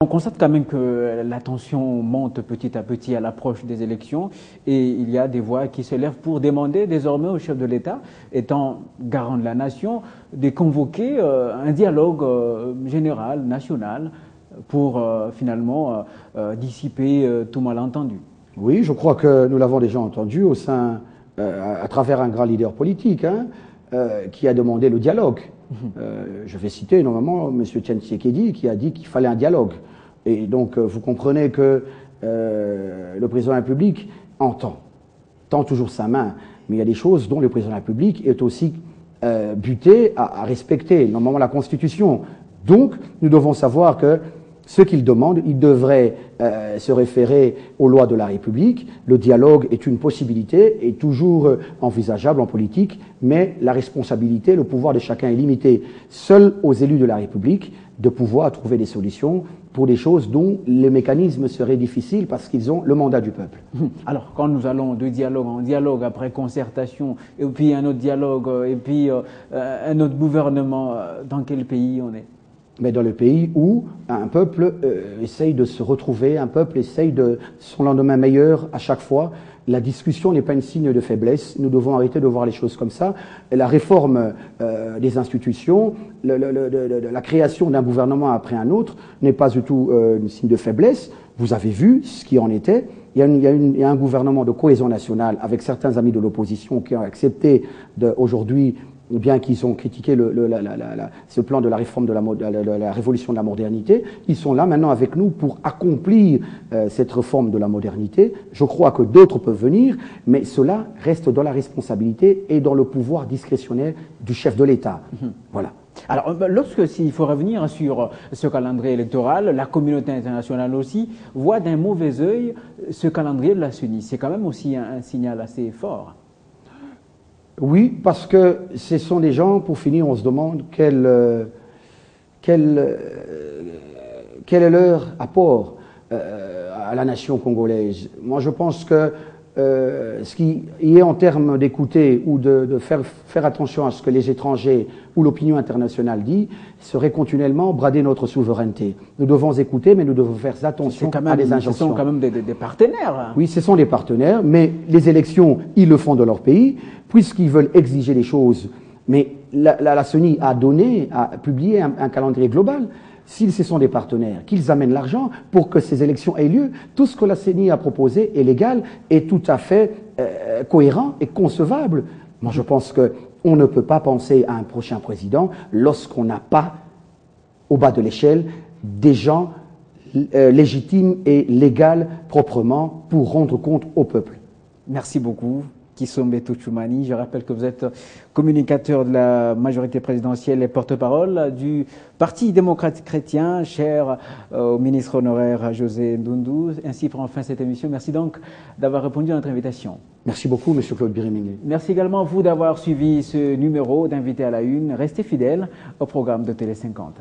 On constate quand même que la tension monte petit à petit à l'approche des élections et il y a des voix qui se lèvent pour demander désormais au chef de l'État, étant garant de la nation, de convoquer un dialogue général, national, pour finalement dissiper tout malentendu. Oui, je crois que nous l'avons déjà entendu à travers un grand leader politique qui a demandé le dialogue. Je vais citer normalement M. Tshisekedi qui a dit qu'il fallait un dialogue. Et donc vous comprenez que le président de la République tend toujours sa main, mais il y a des choses dont le président de la République est aussi buté à respecter, normalement la Constitution. Donc nous devons savoir que ce qu'il demande, il devrait se référer aux lois de la République. Le dialogue est une possibilité, est toujours envisageable en politique, mais la responsabilité, le pouvoir de chacun est limité. Seul aux élus de la République de pouvoir trouver des solutions pour des choses dont les mécanismes seraient difficiles parce qu'ils ont le mandat du peuple. Alors, quand nous allons de dialogue en dialogue, après concertation, et puis un autre dialogue, et puis un autre gouvernement, dans quel pays on est? Mais dans le pays où un peuple essaye de se retrouver, un peuple essaye de son lendemain meilleur à chaque fois. La discussion n'est pas un signe de faiblesse. Nous devons arrêter de voir les choses comme ça. Et la réforme des institutions, la création d'un gouvernement après un autre n'est pas du tout un signe de faiblesse. Vous avez vu ce qui en était. Il y a un gouvernement de cohésion nationale avec certains amis de l'opposition qui ont accepté aujourd'hui, bien qu'ils ont critiqué ce plan de la réforme de la révolution de la modernité, ils sont là maintenant avec nous pour accomplir cette réforme de la modernité. Je crois que d'autres peuvent venir, mais cela reste dans la responsabilité et dans le pouvoir discrétionnaire du chef de l'État. Voilà. Alors, s'il faut revenir sur ce calendrier électoral, la communauté internationale aussi voit d'un mauvais œil ce calendrier de la CENI. C'est quand même aussi un signal assez fort. Oui, parce que ce sont des gens, pour finir, on se demande quel est leur apport à la nation congolaise. Moi, je pense que ce qui est en termes d'écouter ou de faire attention à ce que les étrangers ou l'opinion internationale dit, serait continuellement brader notre souveraineté. Nous devons écouter, mais nous devons faire attention à des injonctions. Ce sont quand même des partenaires. Hein. Oui, ce sont des partenaires, mais les élections, ils le font de leur pays, puisqu'ils veulent exiger des choses. Mais la CENI a publié un calendrier global. S'ils ce sont des partenaires, qu'ils amènent l'argent pour que ces élections aient lieu, tout ce que la CENI a proposé est légal et tout à fait cohérent et concevable. Moi, je pense qu'on ne peut pas penser à un prochain président lorsqu'on n'a pas, au bas de l'échelle, des gens légitimes et légaux proprement pour rendre compte au peuple. Merci beaucoup. Kisombe Tchouchoumani, je rappelle que vous êtes communicateur de la majorité présidentielle et porte-parole du Parti démocrate chrétien, cher au ministre honoraire José Ndundu. Ainsi prend fin cette émission. Merci donc d'avoir répondu à notre invitation. Merci beaucoup, M. Claude Birimingé. Merci également à vous d'avoir suivi ce numéro d'Invité à la Une. Restez fidèles au programme de Télé 50.